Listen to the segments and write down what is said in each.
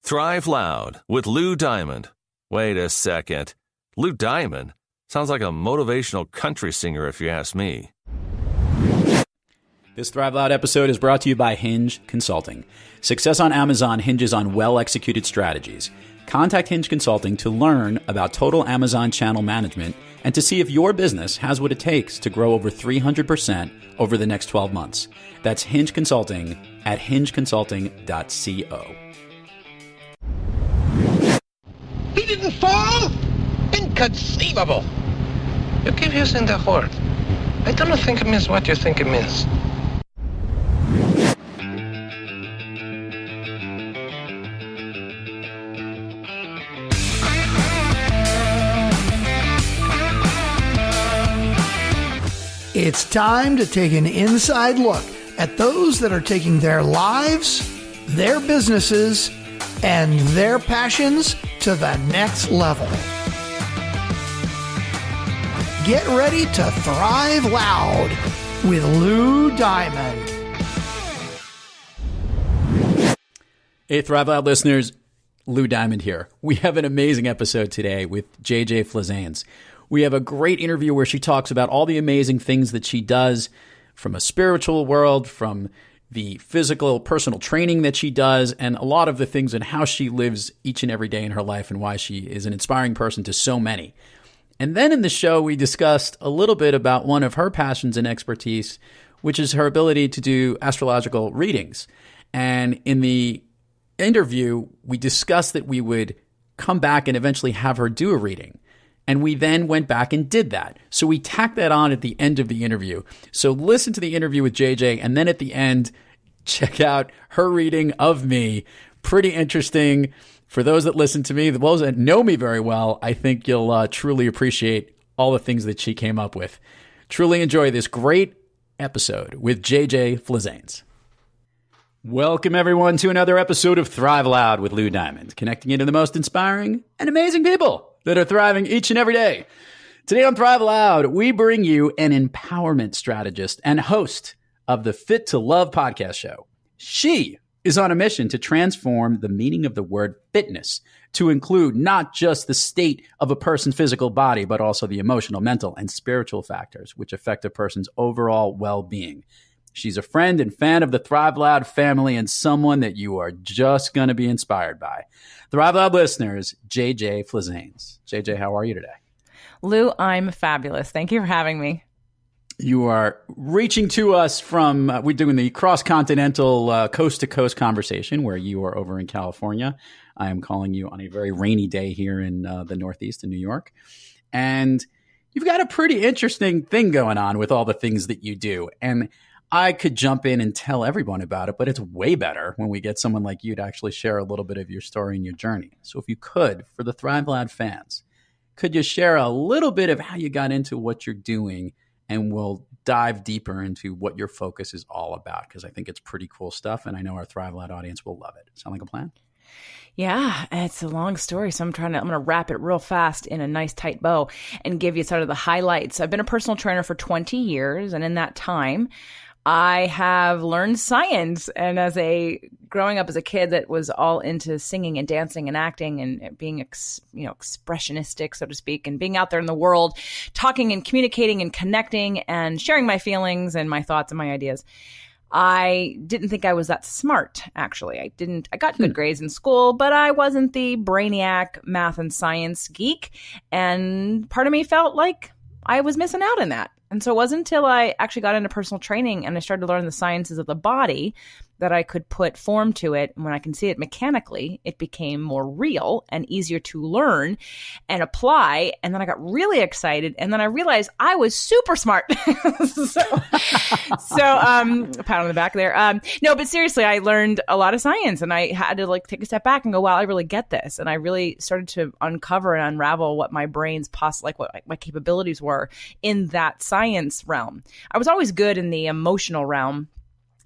Thrive Loud with Lou Diamond. Wait a second. Lou Diamond? Sounds like a motivational country singer if you ask me. This Thrive Loud episode is brought to you by Hinge Consulting. Success on Amazon hinges on well-executed strategies. Contact Hinge Consulting to learn about total Amazon channel management and to see if your business has what it takes to grow over 300% over the next 12 months. That's Hinge Consulting at hingeconsulting.co. He didn't fall? Inconceivable. You keep using the word. I don't think it means what you think it means. It's time to take an inside look at those that are taking their lives, their businesses, and their passions to the next level. Get ready to thrive loud with Lou Diamond. Hey, Thrive Loud listeners, Lou Diamond here. We have an amazing episode today with JJ Flizanes. We have a great interview where she talks about all the amazing things that she does from a spiritual world, from the physical, personal training that she does, and a lot of the things and how she lives each and every day in her life and why she is an inspiring person to so many. And then in the show, we discussed a little bit about one of her passions and expertise, which is her ability to do astrological readings. And in the interview, we discussed that we would come back and eventually have her do a reading. And we then went back and did that. So we tacked that on at the end of the interview. So listen to the interview with JJ, and then at the end, check out her reading of me. Pretty interesting. For those that listen to me, those that know me very well, I think you'll truly appreciate all the things that she came up with. Truly enjoy this great episode with JJ Flizanes. Welcome, everyone, to another episode of Thrive Loud with Lou Diamond, connecting you to the most inspiring and amazing people that are thriving each and every day. Today on Thrive Loud, we bring you an empowerment strategist and host of the Fit to Love podcast show. She is on a mission to transform the meaning of the word fitness to include not just the state of a person's physical body, but also the emotional, mental, and spiritual factors which affect a person's overall well-being. She's a friend and fan of the Thrive Loud family and someone that you are just going to be inspired by. Thrive Loud listeners, JJ Flizanes. JJ, how are you today? Lou, I'm fabulous. Thank you for having me. You are reaching to us from, we're doing the cross-continental, coast-to-coast conversation where you are over in California. I am calling you on a very rainy day here in the Northeast in New York. And you've got a pretty interesting thing going on with all the things that you do. And I could jump in and tell everyone about it, but it's way better when we get someone like you to actually share a little bit of your story and your journey. So if you could, for the Thrive Loud fans, could you share a little bit of how you got into what you're doing, and we'll dive deeper into what your focus is all about, because I think it's pretty cool stuff, and I know our Thrive Loud audience will love it. Sound like a plan? Yeah, it's a long story, so I'm going to wrap it real fast in a nice tight bow and give you sort of the highlights. I've been a personal trainer for 20 years, and in that time, I have learned science. And growing up as a kid that was all into singing and dancing and acting and being, expressionistic, so to speak, and being out there in the world, talking and communicating and connecting and sharing my feelings and my thoughts and my ideas. I didn't think I was that smart, actually. I got good grades in school, but I wasn't the brainiac math and science geek. And part of me felt like I was missing out on that. And so it wasn't until I actually got into personal training and I started to learn the sciences of the body that I could put form to it. And when I can see it mechanically, it became more real and easier to learn and apply. And then I got really excited. And then I realized I was super smart. so pat on the back there. No, but seriously, I learned a lot of science and I had to take a step back and go, wow, I really get this. And I really started to uncover and unravel what my brain's what my capabilities were in that science realm. I was always good in the emotional realm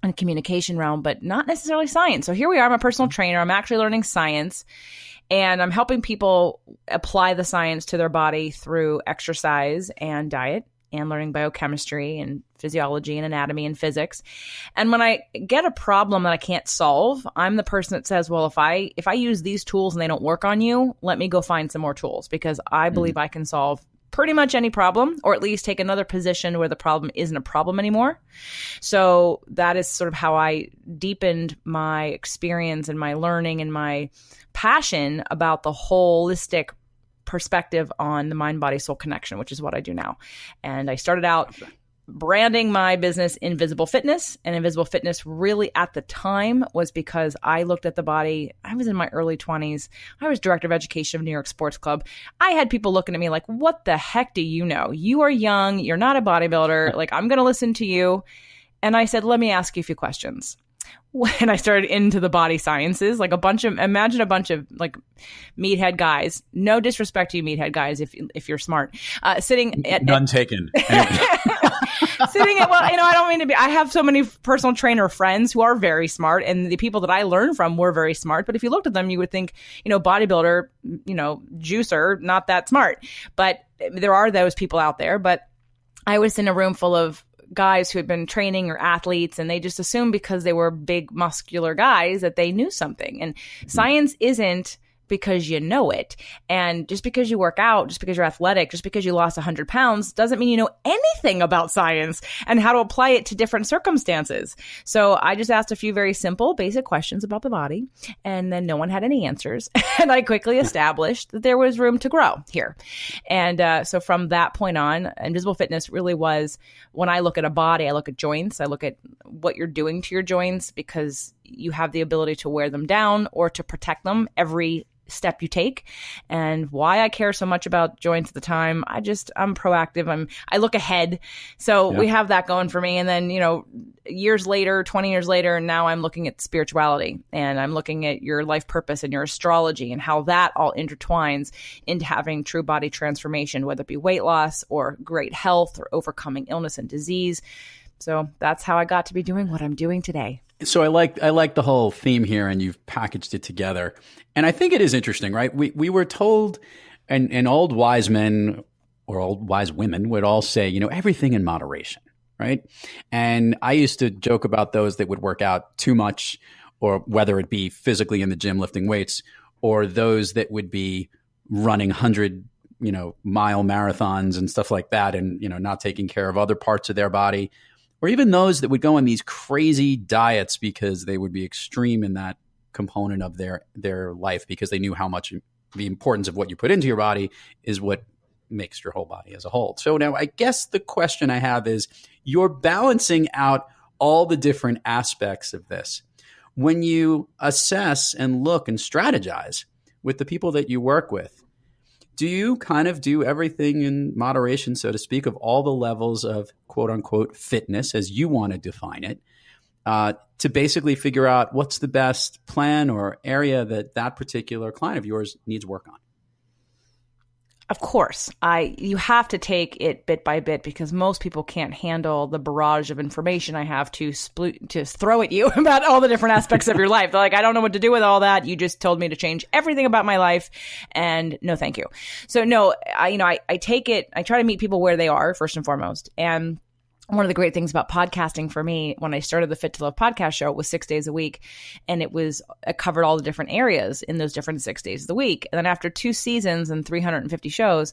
and communication realm, but not necessarily science. So here we are. I'm a personal trainer. I'm actually learning science, and I'm helping people apply the science to their body through exercise and diet and learning biochemistry and physiology and anatomy and physics. And when I get a problem that I can't solve, I'm the person that says, well, if I use these tools and they don't work on you, let me go find some more tools, because I believe I can solve pretty much any problem, or at least take another position where the problem isn't a problem anymore. So that is sort of how I deepened my experience and my learning and my passion about the holistic perspective on the mind, body, soul connection, which is what I do now. And I started out branding my business Invisible Fitness. And Invisible Fitness really at the time was because I looked at the body. I was in my early 20s. I was director of education of New York Sports Club. I had people looking at me like, what the heck do you know? You are young. You're not a bodybuilder. Like, I'm going to listen to you. And I said, let me ask you a few questions. When I started into the body sciences, like imagine a bunch of like meathead guys, no disrespect to you meathead guys if you're smart, sitting at— None taken. Sitting at, well, I don't mean to be, I have so many personal trainer friends who are very smart, and the people that I learned from were very smart. But if you looked at them, you would think, bodybuilder, juicer, not that smart. But there are those people out there. But I was in a room full of guys who had been training or athletes, and they just assumed because they were big muscular guys that they knew something. And science isn't because you know it. And just because you work out, just because you're athletic, just because you lost 100 pounds doesn't mean you know anything about science and how to apply it to different circumstances. So I just asked a few very simple, basic questions about the body, and then no one had any answers. And I quickly established that there was room to grow here. And so from that point on, Invisible Fitness really was, when I look at a body, I look at joints, I look at what you're doing to your joints, because you have the ability to wear them down or to protect them every step you take. And why I care so much about joints at the time, I'm proactive. I look ahead. So we have that going for me. And then, years later, 20 years later, now I'm looking at spirituality, and I'm looking at your life purpose and your astrology and how that all intertwines into having true body transformation, whether it be weight loss or great health or overcoming illness and disease. So that's how I got to be doing what I'm doing today. So I like the whole theme here, and you've packaged it together. And I think it is interesting, right? We were told, and old wise men or old wise women would all say, everything in moderation, right? And I used to joke about those that would work out too much, or whether it be physically in the gym lifting weights, or those that would be running 100-mile marathons and stuff like that, and not taking care of other parts of their body. Or even those that would go on these crazy diets because they would be extreme in that component of their life, because they knew how much the importance of what you put into your body is what makes your whole body as a whole. So now I guess the question I have is, you're balancing out all the different aspects of this. When you assess and look and strategize with the people that you work with, do you kind of do everything in moderation, so to speak, of all the levels of quote unquote fitness, as you want to define it, to basically figure out what's the best plan or area that particular client of yours needs work on? Of course, you have to take it bit by bit, because most people can't handle the barrage of information I have to throw at you about all the different aspects of your life. They're like, I don't know what to do with all that. You just told me to change everything about my life, and no, thank you. So no, I take it. I try to meet people where they are first and foremost, and one of the great things about podcasting for me, when I started the Fit to Love podcast show, it was 6 days a week, and it covered all the different areas in those different 6 days of the week. And then after 2 seasons and 350 shows,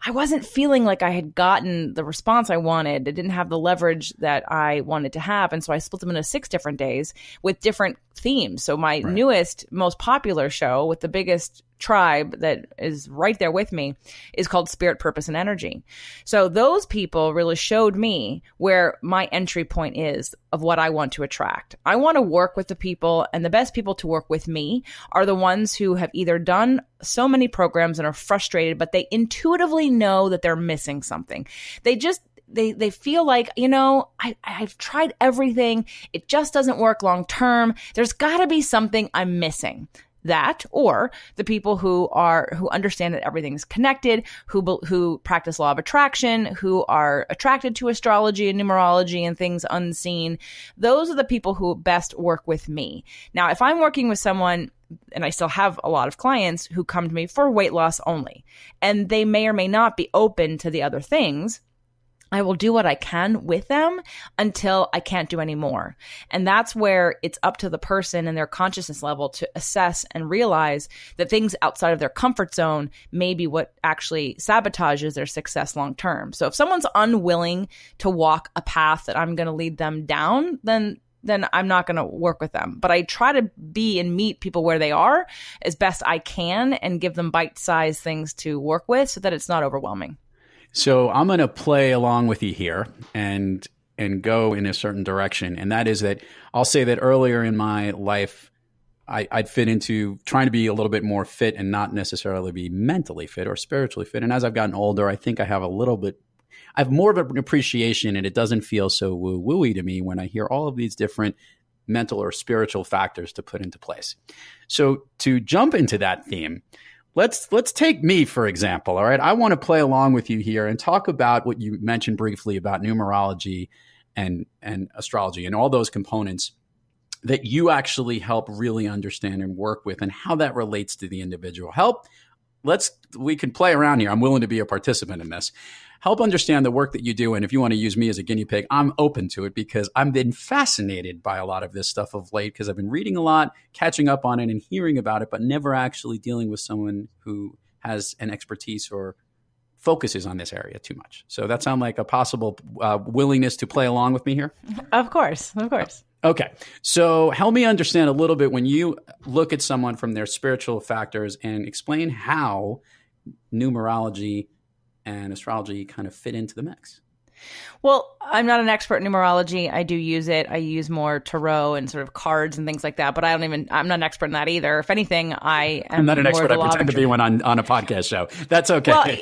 I wasn't feeling like I had gotten the response I wanted. I didn't have the leverage that I wanted to have. And so I split them into 6 different days with different themes. So my newest, most popular show with the biggest tribe that is right there with me is called Spirit, Purpose, and Energy. So those people really showed me where my entry point is of what I want to attract. I want to work with the people, and the best people to work with me are the ones who have either done so many programs and are frustrated, but they intuitively know that they're missing something. They feel like, I've tried everything. It just doesn't work long term. There's got to be something I'm missing. That, or the people who understand that everything's connected, who practice law of attraction, who are attracted to astrology and numerology and things unseen. Those are the people who best work with me. Now, if I'm working with someone, and I still have a lot of clients who come to me for weight loss only, and they may or may not be open to the other things, I will do what I can with them until I can't do any more. And that's where it's up to the person and their consciousness level to assess and realize that things outside of their comfort zone may be what actually sabotages their success long term. So if someone's unwilling to walk a path that I'm going to lead them down, then I'm not going to work with them. But I try to be and meet people where they are as best I can and give them bite-sized things to work with so that it's not overwhelming. So I'm going to play along with you here and go in a certain direction. And that is that I'll say that earlier in my life, I'd fit into trying to be a little bit more fit and not necessarily be mentally fit or spiritually fit. And as I've gotten older, I think I have more of an appreciation, and it doesn't feel so woo-wooey to me when I hear all of these different mental or spiritual factors to put into place. So to jump into that theme, let's take me, for example, all right? I want to play along with you here and talk about what you mentioned briefly about numerology and astrology and all those components that you actually help really understand and work with and how that relates to the individual. We can play around here. I'm willing to be a participant in this. Help understand the work that you do. And if you want to use me as a guinea pig, I'm open to it because I've been fascinated by a lot of this stuff of late because I've been reading a lot, catching up on it and hearing about it, but never actually dealing with someone who has an expertise or focuses on this area too much. So that sounds like a possible willingness to play along with me here? Of course. Okay. So help me understand a little bit when you look at someone from their spiritual factors and explain how numerology and astrology kind of fit into the mix. Well, I'm not an expert in numerology. I do use it. I use more tarot and sort of cards and things like that, but I'm not an expert in that either. If anything, I'm not an expert. I pretend to be one on a podcast show. That's okay.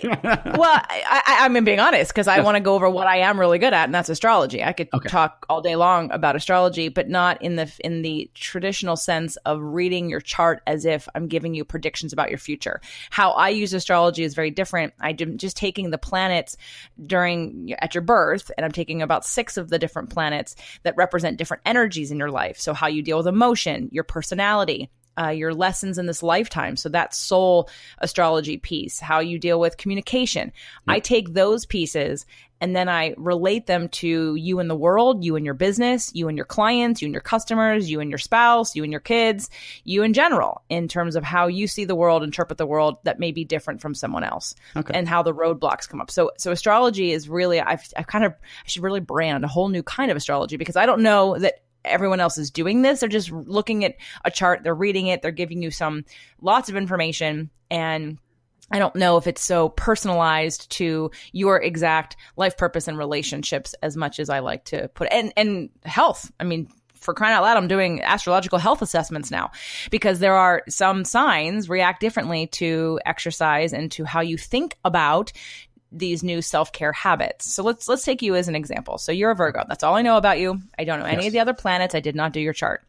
Well, I'm being honest because I want to go over what I am really good at, and that's astrology. I could talk all day long about astrology, but not in the traditional sense of reading your chart as if I'm giving you predictions about your future. How I use astrology is very different. I'm just taking the planets at your birth, and I'm taking about 6 of the different planets that represent different energies in your life. So how you deal with emotion, your personality, your lessons in this lifetime. So that soul astrology piece, how you deal with communication. Yep. I take those pieces and then I relate them to you in the world, you and your business, you and your clients, you and your customers, you and your spouse, you and your kids, you in general, in terms of how you see the world, interpret the world that may be different from someone else, and how the roadblocks come up. So astrology is really, I should really brand a whole new kind of astrology because I don't know that everyone else is doing this. They're just looking at a chart, they're reading it, they're giving you lots of information, and I don't know if it's so personalized to your exact life purpose and relationships as much as I like to put it. And health. I mean, for crying out loud, I'm doing astrological health assessments now because there are some signs react differently to exercise and to how you think about these new self-care habits. So let's take you as an example. So you're a Virgo. That's all I know about you. I don't know any of the other planets. I did not do your chart.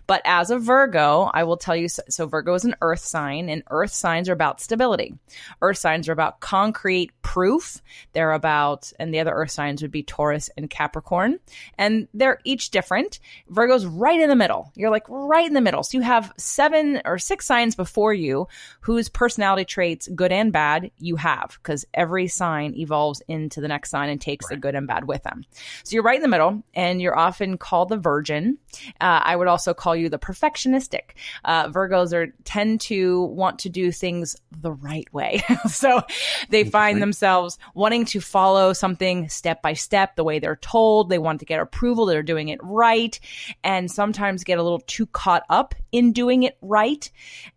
But as a Virgo, I will tell you, so Virgo is an earth sign, and earth signs are about stability. Earth signs are about concrete proof. They're about, and the other earth signs would be Taurus and Capricorn. And they're each different. Virgo's right in the middle. You're like right in the middle. So you have 7 or 6 signs before you whose personality traits, good and bad, you have, because every sign evolves into the next sign and takes the good and bad with them. So you're right in the middle, and you're often called the virgin. I would also call you the perfectionistic. Virgos tend to want to do things the right way. So they find themselves wanting to follow something step by step, the way they're told. They want to get approval. They're doing it right, and sometimes get a little too caught up in doing it right.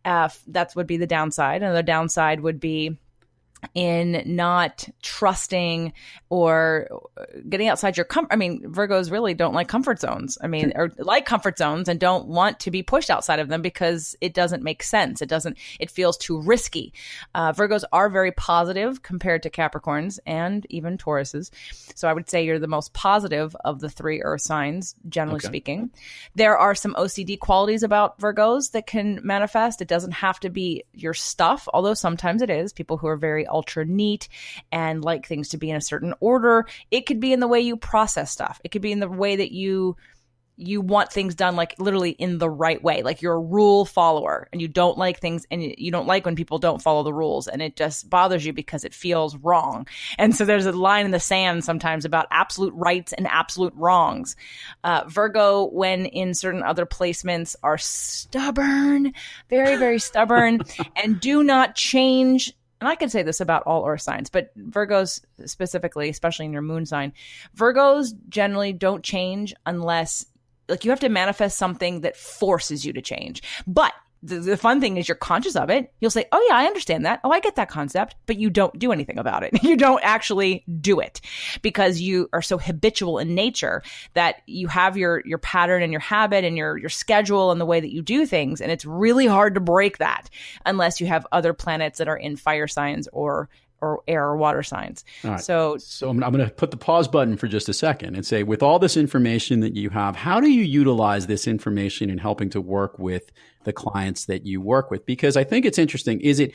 That would be the downside. And the downside would be in not trusting or getting outside your comfort. I mean, Virgos really don't like comfort zones. I mean, or like comfort zones and don't want to be pushed outside of them because it doesn't make sense. It feels too risky. Virgos are very positive compared to Capricorns and even Tauruses. So I would say you're the most positive of the 3 earth signs, generally speaking. There are some OCD qualities about Virgos that can manifest. It doesn't have to be your stuff, although sometimes it is. People who are very ultra neat and like things to be in a certain order. It could be in the way you process stuff. It could be in the way that you you want things done like literally in the right way. Like you're a rule follower and you don't like things and you don't like when people don't follow the rules, and it just bothers you because it feels wrong. And so there's a line in the sand sometimes about absolute rights and absolute wrongs. Virgo, when in certain other placements, are stubborn, very, very stubborn, and do not change. And I could say this about all earth signs, but Virgos specifically, especially in your moon sign, Virgos generally don't change unless like you have to manifest something that forces you to change. But the fun thing is you're conscious of it. You'll say, oh yeah, I understand that. Oh, I get that concept, but you don't do anything about it. You don't actually do it because you are so habitual in nature that you have your pattern and your habit and your schedule and the way that you do things. And it's really hard to break that unless you have other planets that are in fire signs or air or water signs. All right. So I'm going to put the pause button for just a second and say, with all this information that you have, how do you utilize this information in helping to work with the clients that you work with? Because I think it's interesting. Is it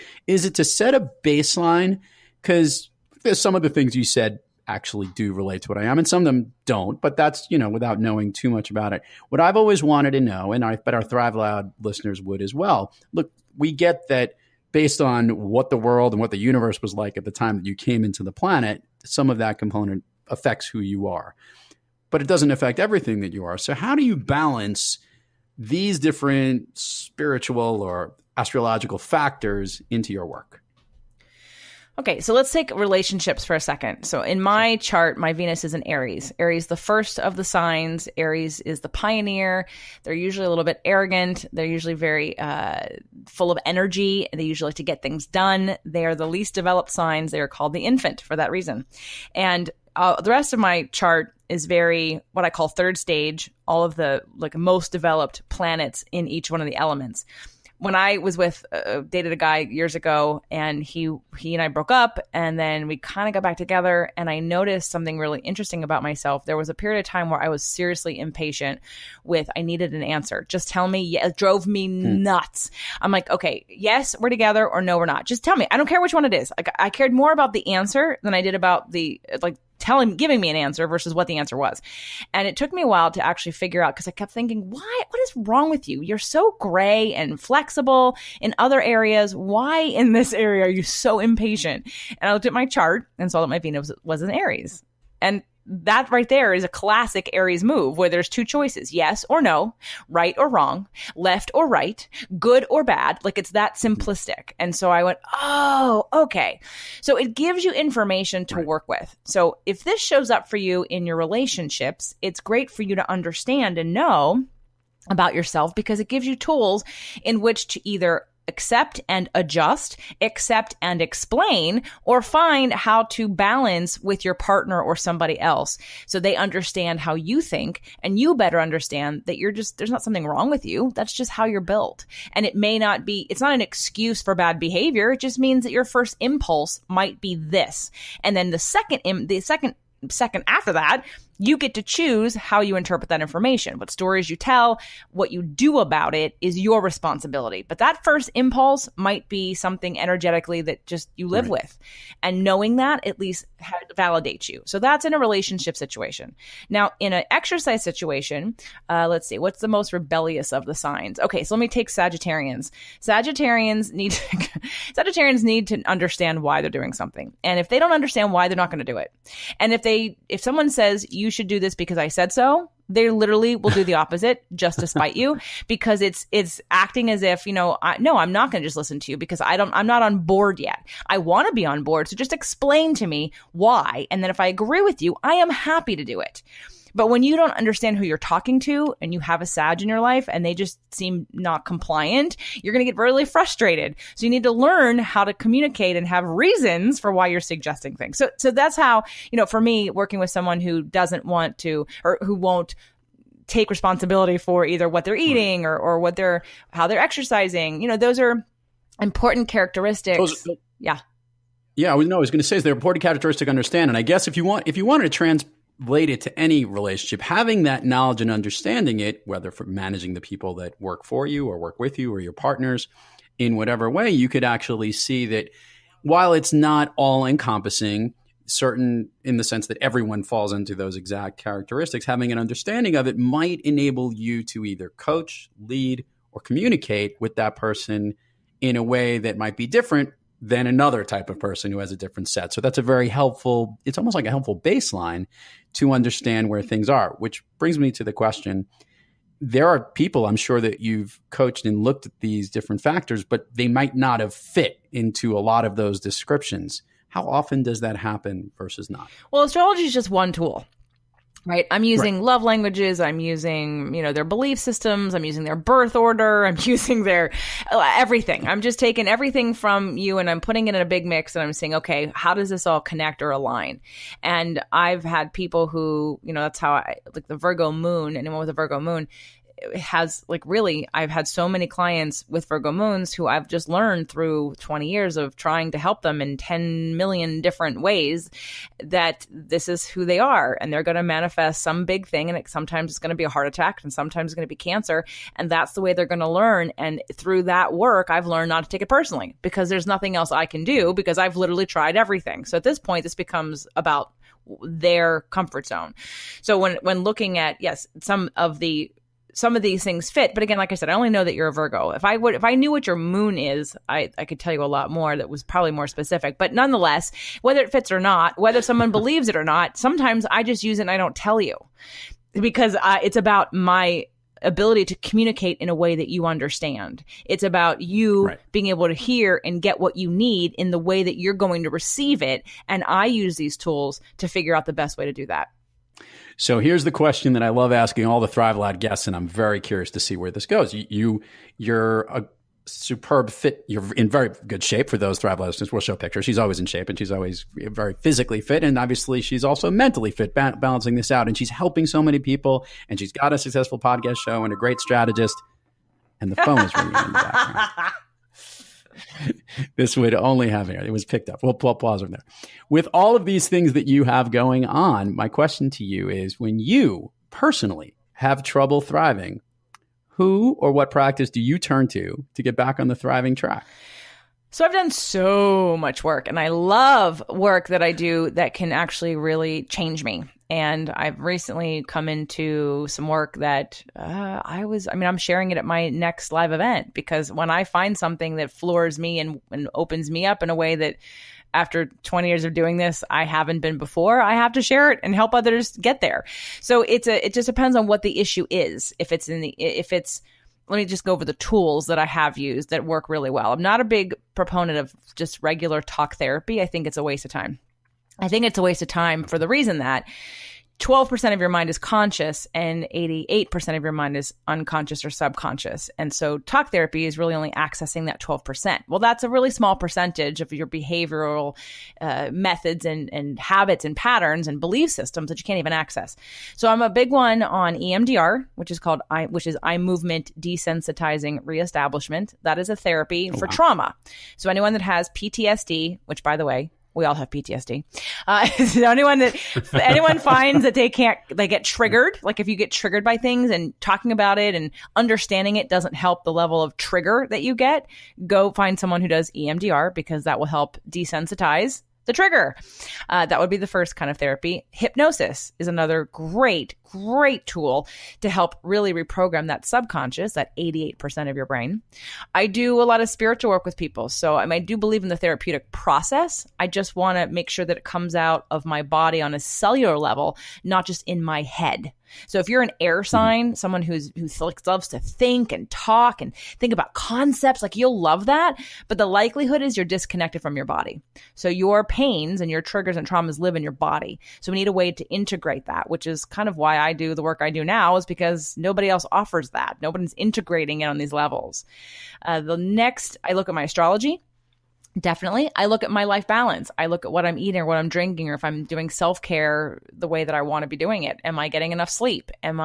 to set a baseline? Because there's some of the things you said actually do relate to what I am, and some of them don't, but that's, without knowing too much about it. What I've always wanted to know, and I bet our Thrive Loud listeners would as well. Look, we get that based on what the world and what the universe was like at the time that you came into the planet, some of that component affects who you are. But it doesn't affect everything that you are. So how do you balance these different spiritual or astrological factors into your work? Okay, so let's take relationships for a second. So in my chart, my Venus is in Aries. Aries, the first of the signs. Aries is the pioneer. They're usually a little bit arrogant. They're usually very full of energy. They usually like to get things done. They are the least developed signs. They are called the infant for that reason. And the rest of my chart is very what I call third stage, all of the most developed planets in each one of the elements. When I was dated a guy years ago, and he and I broke up, and then we kind of got back together, and I noticed something really interesting about myself. There was a period of time where I was seriously impatient I needed an answer. Just tell me. Yeah, it drove me nuts. I'm like, okay, yes, we're together, or no, we're not. Just tell me. I don't care which one it is. Like, I cared more about the answer than I did about the giving me an answer versus what the answer was. And it took me a while to actually figure out, because I kept thinking, what is wrong with you? You're so gray and flexible in other areas. Why in this area are you so impatient? And I looked at my chart and saw that my Venus was in Aries. And that right there is a classic Aries move where there's two choices, yes or no, right or wrong, left or right, good or bad. Like, it's that simplistic. And so I went, oh, okay. So it gives you information to work with. So if this shows up for you in your relationships, it's great for you to understand and know about yourself, because it gives you tools in which to either accept and adjust, accept and explain, or find how to balance with your partner or somebody else so they understand how you think and you better understand that there's not something wrong with you. That's just how you're built. And it's not an excuse for bad behavior. It just means that your first impulse might be this. And then the second after that, you get to choose how you interpret that information. What stories you tell, what you do about it is your responsibility. But that first impulse might be something energetically that just you live with. And knowing that at least validates you. So that's in a relationship situation. Now, in an exercise situation, let's see, what's the most rebellious of the signs? Okay, so let me take Sagittarians. Sagittarians need to understand why they're doing something. And if they don't understand why, they're not going to do it. And if someone says, you should do this because I said so, they literally will do the opposite just to spite you, because it's acting as if, no, I'm not going to just listen to you because I'm not on board yet. I want to be on board. So just explain to me why. And then if I agree with you, I am happy to do it. But when you don't understand who you're talking to and you have a Sag in your life and they just seem not compliant, you're going to get really frustrated. So you need to learn how to communicate and have reasons for why you're suggesting things. So that's how, for me, working with someone who doesn't want to, or who won't take responsibility for either what they're eating or how they're exercising, those are important characteristics. Yeah. Yeah. I was going to say they're important characteristics to understand. And I guess if you wanted to translate it to any relationship, having that knowledge and understanding it, whether for managing the people that work for you or work with you or your partners in whatever way, you could actually see that while it's not all encompassing, certain in the sense that everyone falls into those exact characteristics. Having an understanding of it might enable you to either coach, lead, or communicate with that person in a way that might be different than another type of person who has a different set. So that's a very helpful, it's almost like a helpful baseline to understand where things are, which brings me to the question. There are people, I'm sure, that you've coached and looked at these different factors, but they might not have fit into a lot of those descriptions. How often does that happen versus not? Well, astrology is just one tool. Right. I'm using love languages. I'm using, their belief systems. I'm using their birth order. I'm using their everything. I'm just taking everything from you and I'm putting it in a big mix and I'm saying, okay, how does this all connect or align? And I've had people who, that's how like the Virgo moon, anyone with a Virgo moon has I've had so many clients with Virgo moons who I've just learned through 20 years of trying to help them in 10 million different ways that this is who they are. And they're going to manifest some big thing. And sometimes it's going to be a heart attack and sometimes it's going to be cancer. And that's the way they're going to learn. And through that work, I've learned not to take it personally because there's nothing else I can do because I've literally tried everything. So at this point, this becomes about their comfort zone. So when looking at, yes, some of these things fit. But again, like I said, I only know that you're a Virgo. If I knew what your moon is, I could tell you a lot more that was probably more specific. But nonetheless, whether it fits or not, whether someone believes it or not, sometimes I just use it and I don't tell you because it's about my ability to communicate in a way that you understand. It's about you being able to hear and get what you need in the way that you're going to receive it. And I use these tools to figure out the best way to do that. So here's the question that I love asking all the Thrive Lad guests, and I'm very curious to see where this goes. You're a superb fit. You're in very good shape for those Thrive Lad listeners. We'll show pictures. She's always in shape, and she's always very physically fit, and obviously she's also mentally fit, balancing this out, and she's helping so many people, and she's got a successful podcast show and a great strategist, and the phone is ringing in the background. This would only have air. It was picked up. We'll pause from there. With all of these things that you have going on, my question to you is, when you personally have trouble thriving, who or what practice do you turn to get back on the thriving track? So I've done so much work and I love work that I do that can actually really change me. And I've recently come into some work that I'm sharing it at my next live event because when I find something that floors me and opens me up in a way that after 20 years of doing this, I haven't been before, I have to share it and help others get there. So it just depends on what the issue is. Let me just go over the tools that I have used that work really well. I'm not a big proponent of just regular talk therapy. I think it's a waste of time. I think it's a waste of time for the reason that 12% of your mind is conscious and 88% of your mind is unconscious or subconscious. And so talk therapy is really only accessing that 12%. Well, that's a really small percentage of your behavioral methods and habits and patterns and belief systems that you can't even access. So I'm a big one on EMDR, which is eye movement desensitizing reestablishment. That is a therapy for trauma. So anyone that has PTSD, which by the way, we all have PTSD. So anyone finds that they get triggered, like if you get triggered by things and talking about it and understanding it doesn't help the level of trigger that you get, go find someone who does EMDR because that will help desensitize the trigger. That would be the first kind of therapy. Hypnosis is another great tool to help really reprogram that subconscious, that 88% of your brain. I do a lot of spiritual work with people. So I do believe in the therapeutic process. I just want to make sure that it comes out of my body on a cellular level, not just in my head. So if you're an air sign, someone who loves to think and talk and think about concepts, you'll love that. But the likelihood is you're disconnected from your body. So your pains and your triggers and traumas live in your body. So we need a way to integrate that, which is kind of why I do the work I do now, is because nobody else offers that. Nobody's integrating it on these levels. The next, I look at my astrology. Definitely. I look at my life balance. I look at what I'm eating or what I'm drinking or if I'm doing self-care the way that I want to be doing it. Am I getting enough sleep? Where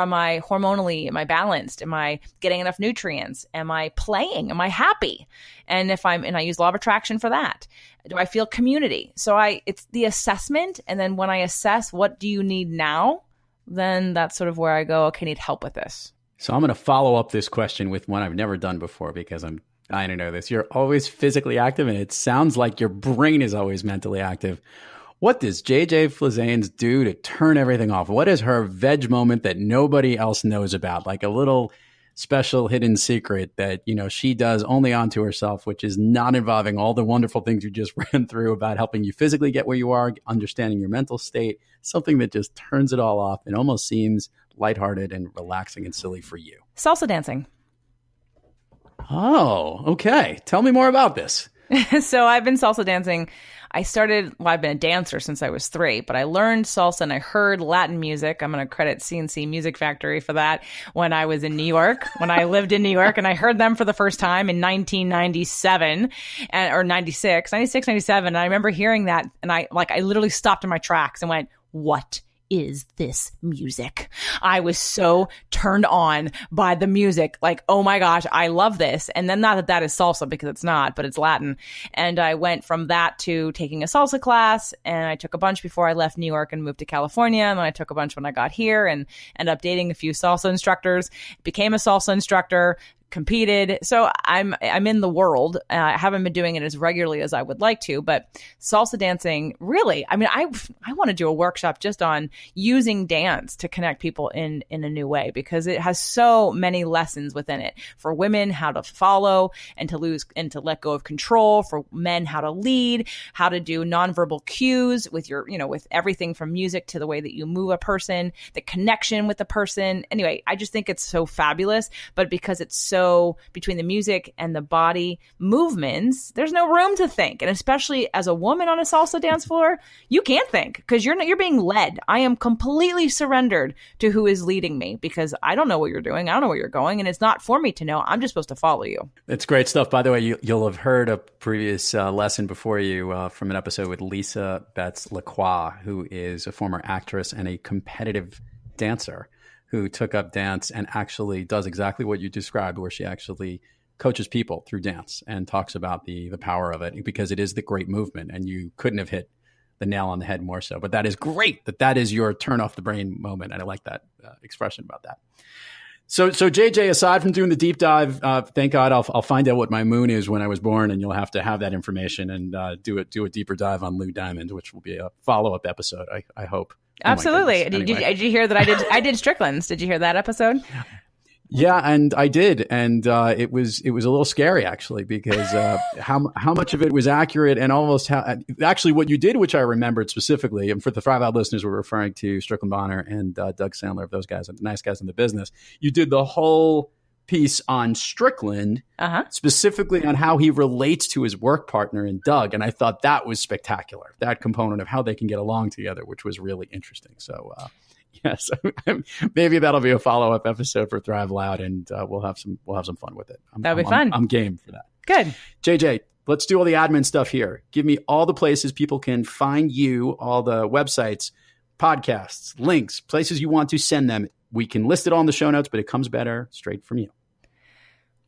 am I hormonally? Am I balanced? Am I getting enough nutrients? Am I playing? Am I happy? And I use law of attraction for that. Do I feel community? So it's the assessment. And then when I assess what do you need now, then that's sort of where I go, okay, I need help with this. So I'm going to follow up this question with one I've never done before because I'm I don't know this. You're always physically active, and it sounds like your brain is always mentally active. What does JJ Flizanes do to turn everything off? What is her veg moment that nobody else knows about? Like a little special hidden secret that, she does only onto herself, which is not involving all the wonderful things you just ran through about helping you physically get where you are, understanding your mental state, something that just turns it all off and almost seems lighthearted and relaxing and silly for you. Salsa dancing. Oh, okay. Tell me more about this. So I've been salsa dancing. I've been a dancer since I was 3, but I learned salsa and I heard Latin music. I'm going to credit CNC Music Factory for that when I was in New York, when I lived in New York, and I heard them for the first time in 1997 or 96, 97. And I remember hearing that and I literally stopped in my tracks and went, what is this music? I was so turned on by the music. Like, oh my gosh, I love this. And then not that is salsa, because it's not, but it's Latin. And I went from that to taking a salsa class, and I took a bunch before I left New York and moved to California. And then I took a bunch when I got here and ended up dating a few salsa instructors, became a salsa instructor, competed. So I'm in the world. I haven't been doing it as regularly as I would like to, but salsa dancing, really, I want to do a workshop just on using dance to connect people in a new way, because it has so many lessons within it. For women, how to follow and to let go of control. For men, how to lead, how to do nonverbal cues with with everything from music to the way that you move a person, the connection with the person. Anyway, I just think it's so fabulous, but because it's so between the music and the body movements, there's no room to think. And especially as a woman on a salsa dance floor, you can't think because you're being led. I am completely surrendered to who is leading me, because I don't know what you're doing. I don't know where you're going. And it's not for me to know. I'm just supposed to follow you. It's great stuff. By the way, you'll have heard a previous lesson before you from an episode with Lisa Betts-Lacroix, who is a former actress and a competitive dancer, who took up dance and actually does exactly what you described, where she actually coaches people through dance and talks about the power of it, because it is the great movement, and you couldn't have hit the nail on the head more so. But that is great that is your turn off the brain moment. And I like that expression about that. So JJ, aside from doing the deep dive, thank God I'll find out what my moon is when I was born, and you'll have to have that information and do a deeper dive on Lou Diamond, which will be a follow-up episode, I hope. Absolutely. Anyway. Did you hear that I did Strickland's? Did you hear that episode? Yeah, and I did, and it was a little scary actually, because how much of it was accurate, and almost actually what you did, which I remembered specifically, and for the Thrive Out listeners, we're referring to Strickland Bonner and Doug Sandler, of those guys, nice guys in the business. You did the whole piece on Strickland, specifically on how he relates to his work partner in Doug. And I thought that was spectacular, that component of how they can get along together, which was really interesting. So, yes, maybe that'll be a follow-up episode for Thrive Loud, and we'll have some fun with it. That'll be fun. I'm game for that. Good. JJ, let's do all the admin stuff here. Give me all the places people can find you, all the websites, podcasts, links, places you want to send them. We can list it all in the show notes, but it comes better straight from you.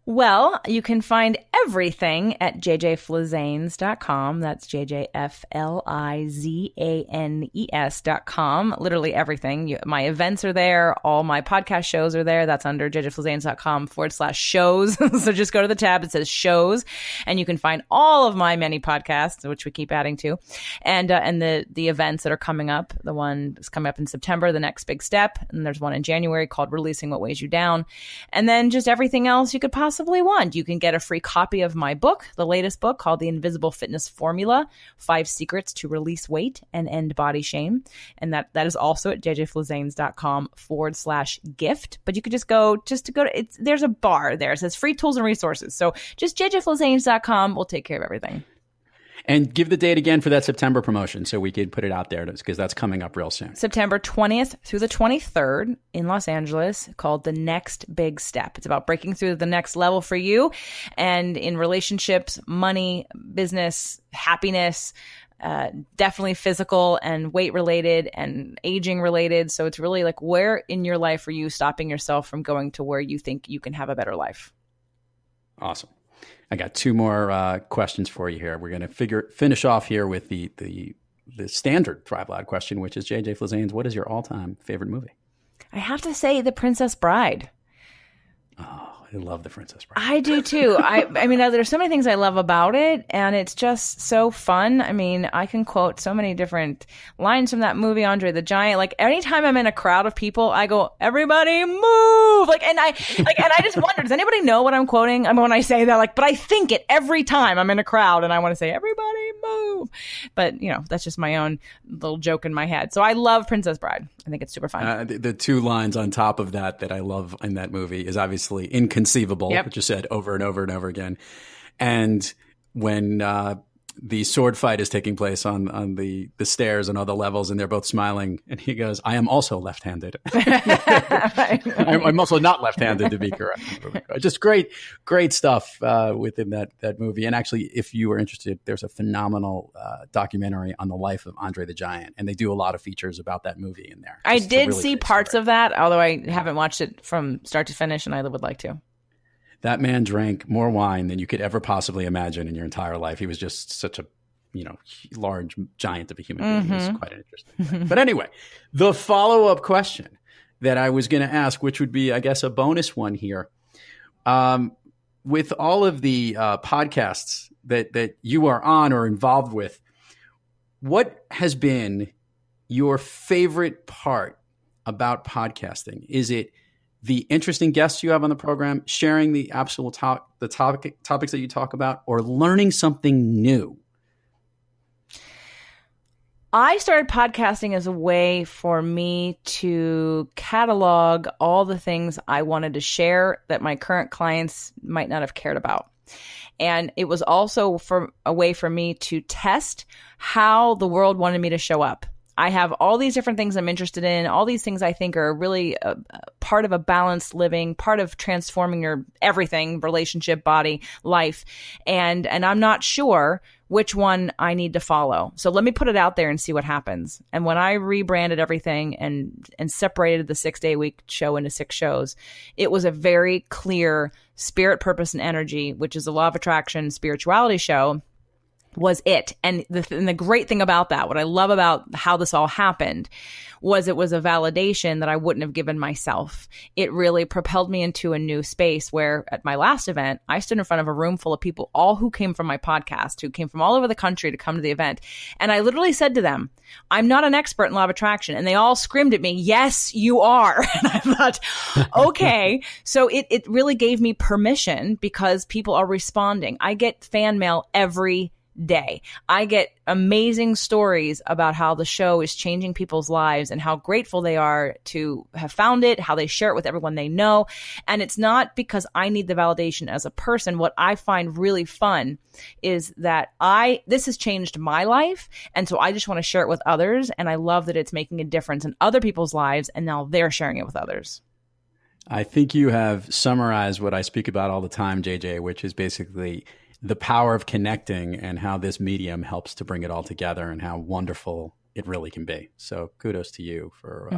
Well, you can find everything at jjflizanes.com. That's jjflizanes.com. Literally everything. My events are there. All my podcast shows are there. That's under jjflizanes.com/shows. So just go to the tab. It says shows, and you can find all of my many podcasts, which we keep adding to, and the events that are coming up. The one is coming up in September, the next big step. And there's one in January called Releasing What Weighs You Down. And then just everything else you could possibly want. You can get a free copy of my book, the latest book called The Invisible Fitness Formula, 5 Secrets to Release Weight and End Body Shame. And that is also at jjflizanes.com/gift. But you could just go to, there's a bar there. It says free tools and resources. So just jjflizanes.com will take care of everything. And give the date again for that September promotion so we could put it out there, because that's coming up real soon. September 20th through the 23rd in Los Angeles, called The Next Big Step. It's about breaking through the next level for you, and in relationships, money, business, happiness, definitely physical and weight related and aging related. So it's really like, where in your life are you stopping yourself from going to where you think you can have a better life? Awesome. I got 2 more questions for you here. We're going to finish off here with the standard Thrive Loud question, which is, JJ Flizanes, what is your all-time favorite movie? I have to say The Princess Bride. Oh, I love The Princess Bride. I do too. I mean, there's so many things I love about it, and it's just so fun. I mean, I can quote so many different lines from that movie, Andre the Giant. Like anytime I'm in a crowd of people, I go, "Everybody move!" And I just wonder, does anybody know what I'm quoting? I mean, when I say that, but I think it every time I'm in a crowd and I want to say, "Everybody move!" But that's just my own little joke in my head. So I love Princess Bride. I think it's super fun. The two lines on top of that I love in that movie is obviously inconceivable, which you said over and over and over again. And when the sword fight is taking place on the stairs and all the levels, and they're both smiling, and he goes, "I am also left-handed." I'm also not left-handed, to be correct. Just great stuff within that movie. And actually, if you were interested, there's a phenomenal documentary on the life of Andre the Giant, and they do a lot of features about that movie in there. I did see parts of that, although I haven't watched it from start to finish, and I would like to. That man drank more wine than you could ever possibly imagine in your entire life. He was just such a, large giant of a human being. It was quite an interesting thing. But anyway, the follow-up question that I was going to ask, which would be, I guess, a bonus one here. With all of the podcasts that you are on or involved with, what has been your favorite part about podcasting? Is it the interesting guests you have on the program, sharing the absolute topics that you talk about, or learning something new? I started podcasting as a way for me to catalog all the things I wanted to share that my current clients might not have cared about. And it was also a way for me to test how the world wanted me to show up. I have all these different things I'm interested in, all these things I think are really part of a balanced living, part of transforming your everything, relationship, body, life. And I'm not sure which one I need to follow. So let me put it out there and see what happens. And when I rebranded everything and separated the 6-day-a-week show into 6 shows, it was a very clear spirit, purpose, and energy, which is a law of attraction spirituality show, was it. And the great thing about that, what I love about how this all happened, was it was a validation that I wouldn't have given myself. It really propelled me into a new space where at my last event, I stood in front of a room full of people, all who came from my podcast, who came from all over the country to come to the event. And I literally said to them, "I'm not an expert in law of attraction." And they all screamed at me, "Yes, you are." And I thought, okay. So it really gave me permission because people are responding. I get fan mail every day. I get amazing stories about how the show is changing people's lives and how grateful they are to have found it, how they share it with everyone they know. And it's not because I need the validation as a person. What I find really fun is that this has changed my life. And so I just want to share it with others. And I love that it's making a difference in other people's lives. And now they're sharing it with others. I think you have summarized what I speak about all the time, JJ, which is basically the power of connecting and how this medium helps to bring it all together and how wonderful it really can be. So kudos to you for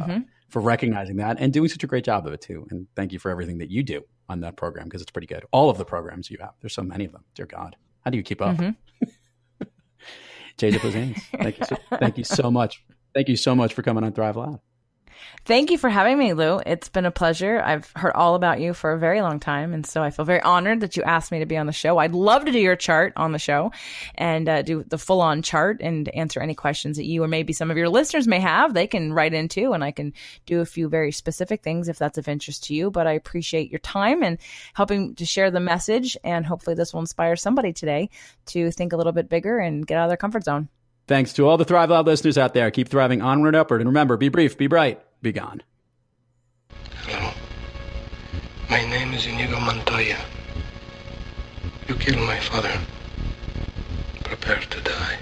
recognizing that and doing such a great job of it too. And thank you for everything that you do on that program, because it's pretty good. All of the programs you have. There's so many of them. Dear God. How do you keep up? JJ Flizanes, thank you so much. Thank you so much for coming on Thrive Loud. Thank you for having me, Lou. It's been a pleasure. I've heard all about you for a very long time, and so I feel very honored that you asked me to be on the show. I'd love to do your chart on the show and do the full-on chart and answer any questions that you or maybe some of your listeners may have. They can write into, and I can do a few very specific things if that's of interest to you. But I appreciate your time and helping to share the message, and hopefully this will inspire somebody today to think a little bit bigger and get out of their comfort zone. Thanks to all the Thrive Loud listeners out there. Keep thriving onward and upward. And remember, be brief, be bright, be gone. Hello. My name is Inigo Montoya. You killed my father. Prepare to die.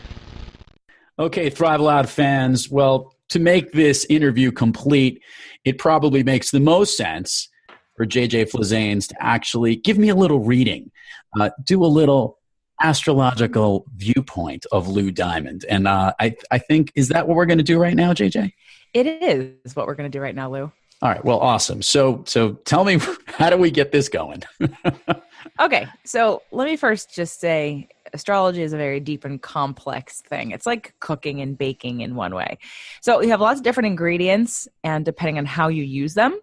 Okay, Thrive Loud fans. Well, to make this interview complete, it probably makes the most sense for JJ Flizanes to actually give me a little reading, do a little astrological viewpoint of Lou Diamond. And I think, is that what we're going to do right now, JJ? It is what we're going to do right now, Lou. All right. Well, awesome. So tell me, how do we get this going? Okay. So let me first just say astrology is a very deep and complex thing. It's like cooking and baking in one way. So we have lots of different ingredients, and depending on how you use them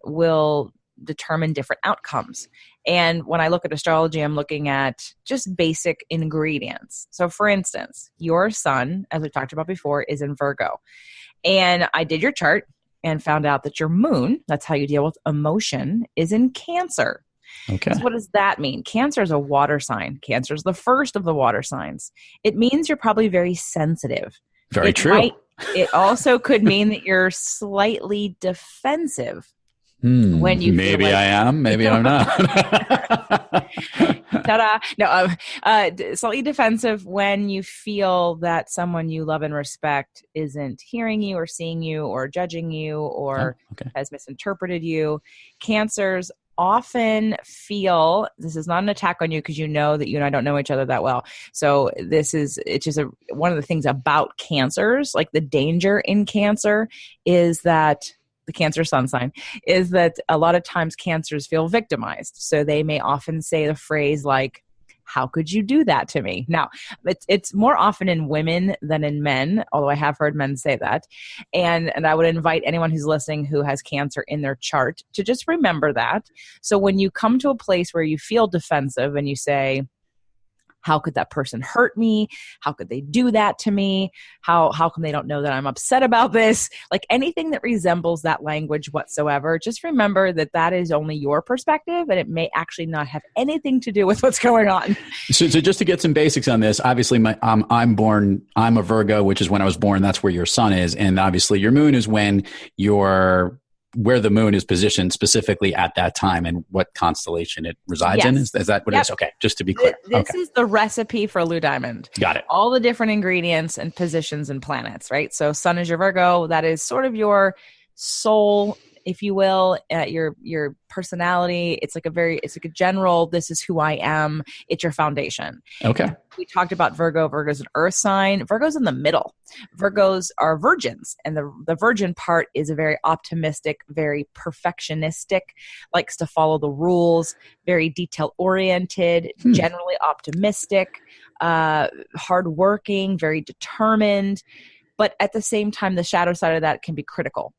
will determine different outcomes. And when I look at astrology, I'm looking at just basic ingredients. So for instance, your sun, as we talked about before, is in Virgo. And I did your chart and found out that your moon, that's how you deal with emotion, is in Cancer. Okay. So what does that mean? Cancer is a water sign. Cancer is the first of the water signs. It means you're probably very sensitive. Very true. It also could mean that you're slightly defensive. When you maybe I am, maybe I'm not. Ta-da! No, slightly defensive when you feel that someone you love and respect isn't hearing you or seeing you or judging you or has misinterpreted you. Cancers often feel, this is not an attack on you because you know that you and I don't know each other that well. So it's just one of the things about cancers, like the danger in Cancer is that the Cancer sun sign is that a lot of times cancers feel victimized. So they may often say the phrase like, how could you do that to me? Now, it's more often in women than in men, although I have heard men say that. And I would invite anyone who's listening who has Cancer in their chart to just remember that. So when you come to a place where you feel defensive and you say, how could that person hurt me? How could they do that to me? How come they don't know that I'm upset about this? Like anything that resembles that language whatsoever, just remember that that is only your perspective and it may actually not have anything to do with what's going on. So just to get some basics on this, obviously I'm a Virgo, which is when I was born. That's where your sun is. And obviously your moon is where the moon is positioned specifically at that time and what constellation it resides in. Is that what it is? Okay, just to be clear. This is the recipe for Lou Diamond. Got it. All the different ingredients and positions and planets, right? So sun is your Virgo. That is sort of your soul, if you will, your personality. It's like a general, this is who I am. It's your foundation. Okay. We talked about Virgo. Virgo's an earth sign. Virgo's in the middle. Virgos are virgins. And the virgin part is a very optimistic, very perfectionistic, likes to follow the rules, very detail oriented, generally optimistic, hardworking, very determined. But at the same time, the shadow side of that can be critical.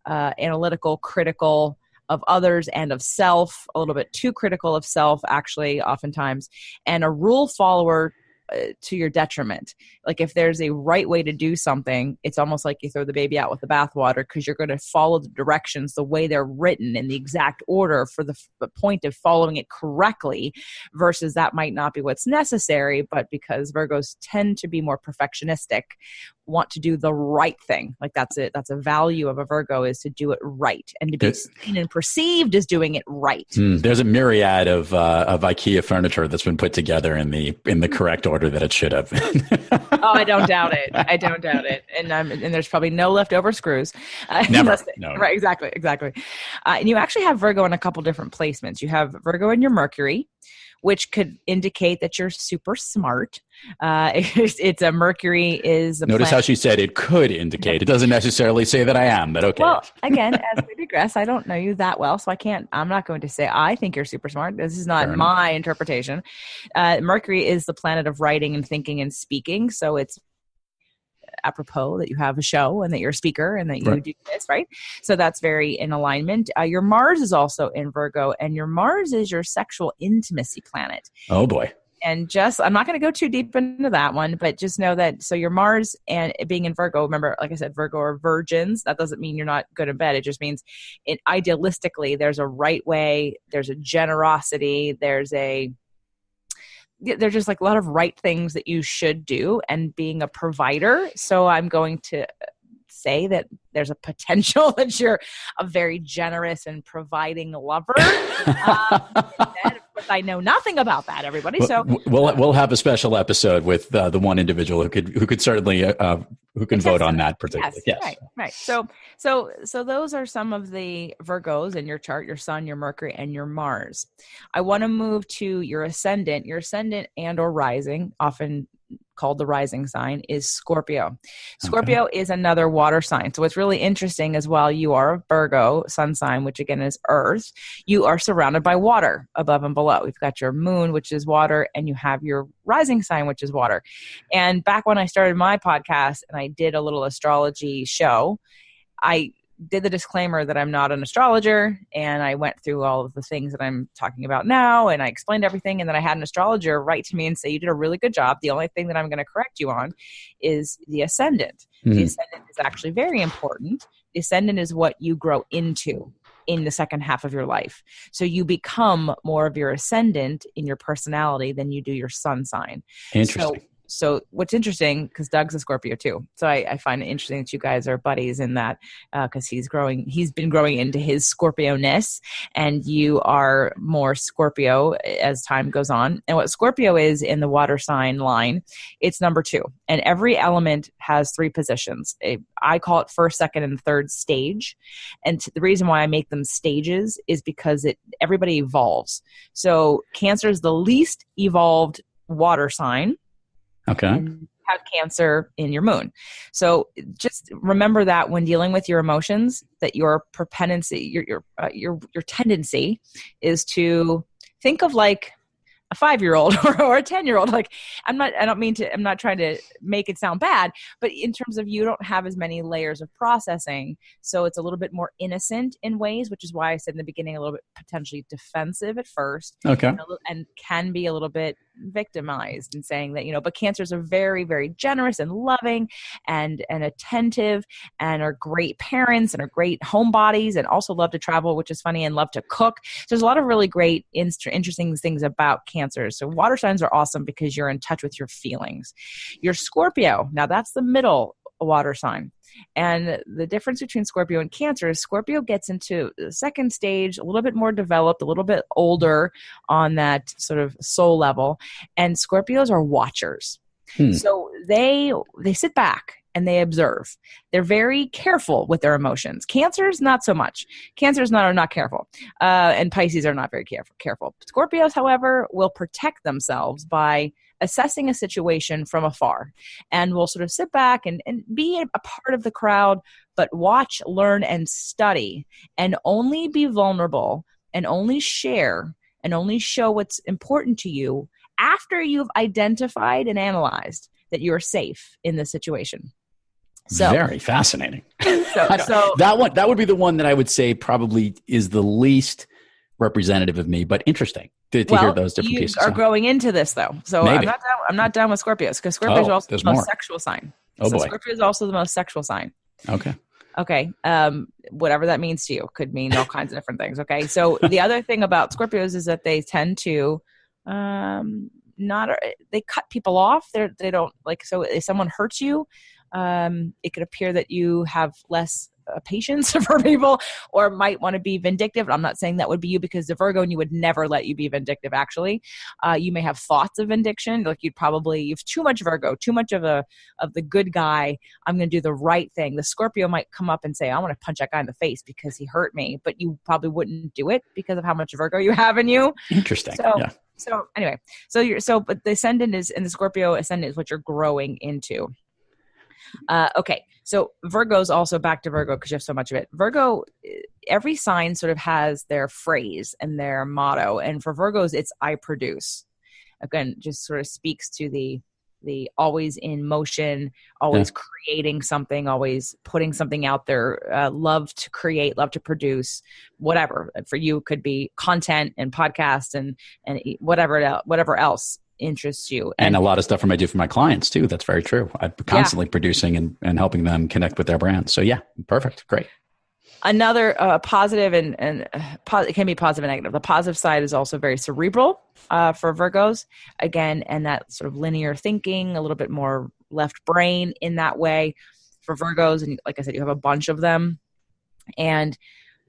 Analytical, critical of others and of self, a little bit too critical of self, actually, oftentimes, and a rule follower to your detriment. Like if there's a right way to do something, it's almost like you throw the baby out with the bathwater because you're going to follow the directions the way they're written in the exact order for the point of following it correctly, versus that might not be what's necessary, but because Virgos tend to be more perfectionistic, want to do the right thing. Like that's it. That's a value of a Virgo, is to do it right and to be seen and perceived as doing it right. There's a myriad of IKEA furniture that's been put together in the correct order that it should have. Oh, I don't doubt it. I don't doubt it. And there's probably no leftover screws. Never. No. Right. Exactly. And you actually have Virgo in a couple different placements. You have Virgo in your Mercury, which could indicate that you're super smart. It's a Mercury is a Notice planet. how she said it could indicate. It doesn't necessarily say that I am, but okay. Well, again, as we digress, I don't know you that well, so I'm not going to say I think you're super smart. This is not my interpretation. Mercury is the planet of writing and thinking and speaking, so it's apropos that you have a show and that you're a speaker and that you do this, right? So that's very in alignment. Your Mars is also in Virgo, and your Mars is your sexual intimacy planet. Oh boy. And I'm not going to go too deep into that one, but just know that, so your Mars and being in Virgo, remember, like I said, Virgo are virgins. That doesn't mean you're not good in bed. It just means idealistically, there's a right way, there's a generosity, there's just like a lot of right things that you should do, and being a provider. So I'm going to say that there's a potential that you're a very generous and providing lover. Of course, I know nothing about that, everybody. So we'll have a special episode with the one individual who could certainly who can vote on that particularly. Yes. Right. So those are some of the Virgos in your chart: your Sun, your Mercury, and your Mars. I want to move to your ascendant. Your ascendant and or rising, often called the rising sign, is Scorpio. Scorpio is another water sign. So what's really interesting is, while you are a Virgo sun sign, which again is earth, you are surrounded by water above and below. You've got your moon, which is water, and you have your rising sign, which is water. And back when I started my podcast and I did a little astrology show, I did the disclaimer that I'm not an astrologer, and I went through all of the things that I'm talking about now, and I explained everything, and then I had an astrologer write to me and say, you did a really good job. The only thing that I'm going to correct you on is the ascendant. The ascendant is actually very important. The ascendant is what you grow into in the second half of your life. So you become more of your ascendant in your personality than you do your sun sign. Interesting. So what's interesting, because Doug's a Scorpio too. So I find it interesting that you guys are buddies in that, because he's been growing into his Scorpio-ness, and you are more Scorpio as time goes on. And what Scorpio is in the water sign line, it's number 2. And every element has 3 positions. I call it first, second, and third stage. And the reason why I make them stages is because everybody evolves. So Cancer is the least evolved water sign. Okay. And have Cancer in your moon. So just remember that when dealing with your emotions, that your propensity, your tendency is to think of like a 5-year-old or a 10-year-old. Like I'm not trying to make it sound bad, but in terms of you don't have as many layers of processing. So it's a little bit more innocent in ways, which is why I said in the beginning, a little bit potentially defensive at first. Okay. And can be a little bit victimized in saying that, but Cancers are very, very generous and loving and attentive and are great parents and are great homebodies and also love to travel, which is funny, and love to cook. So there's a lot of really great, interesting things about Cancers. So water signs are awesome because you're in touch with your feelings. Your Scorpio, now that's the middle water sign. And the difference between Scorpio and Cancer is Scorpio gets into the second stage, a little bit more developed, a little bit older on that sort of soul level. And Scorpios are watchers. So they sit back and they observe. They're very careful with their emotions. Cancers, not so much. Cancers are not careful. And Pisces are not very careful. Scorpios, however, will protect themselves by assessing a situation from afar, and will sort of sit back and be a part of the crowd, but watch, learn, and study, and only be vulnerable, and only share, and only show what's important to you after you've identified and analyzed that you're safe in the situation. So very fascinating. So that would be the one that I would say probably is the least representative of me, but interesting to hear those different pieces. You are growing into this though. So maybe. I'm not done with Scorpios, because Scorpios are also the most sexual sign. Oh boy. Scorpio is also the most sexual sign. Okay. Whatever that means to you could mean all kinds of different things. Okay. So the other thing about Scorpios is that they tend to, they cut people off. They don't like, so if someone hurts you, it could appear that you have less patience for people, or might want to be vindictive. I'm not saying that would be you, because the Virgo and you would never let you be vindictive. Actually, you may have thoughts of vindication, like you've too much Virgo, too much of the good guy. I'm going to do the right thing. The Scorpio might come up and say, I want to punch that guy in the face because he hurt me, but you probably wouldn't do it because of how much Virgo you have in you. Interesting. So anyway, but the ascendant is, and the Scorpio ascendant is what you're growing into. Okay. So Virgo's also, back to Virgo because you have so much of it. Virgo, every sign sort of has their phrase and their motto. And for Virgos, it's I produce. Again, just sort of speaks to the always in motion, always creating something, always putting something out there, love to create, love to produce, whatever. For you, it could be content and podcasts and whatever else interests you. And a lot of stuff I do for my clients too. That's very true. I'm constantly producing and helping them connect with their brand. So yeah, perfect. Great. Another positive and it can be positive and negative. The positive side is also very cerebral for Virgos. Again, and that sort of linear thinking, a little bit more left brain in that way for Virgos. And like I said, you have a bunch of them. And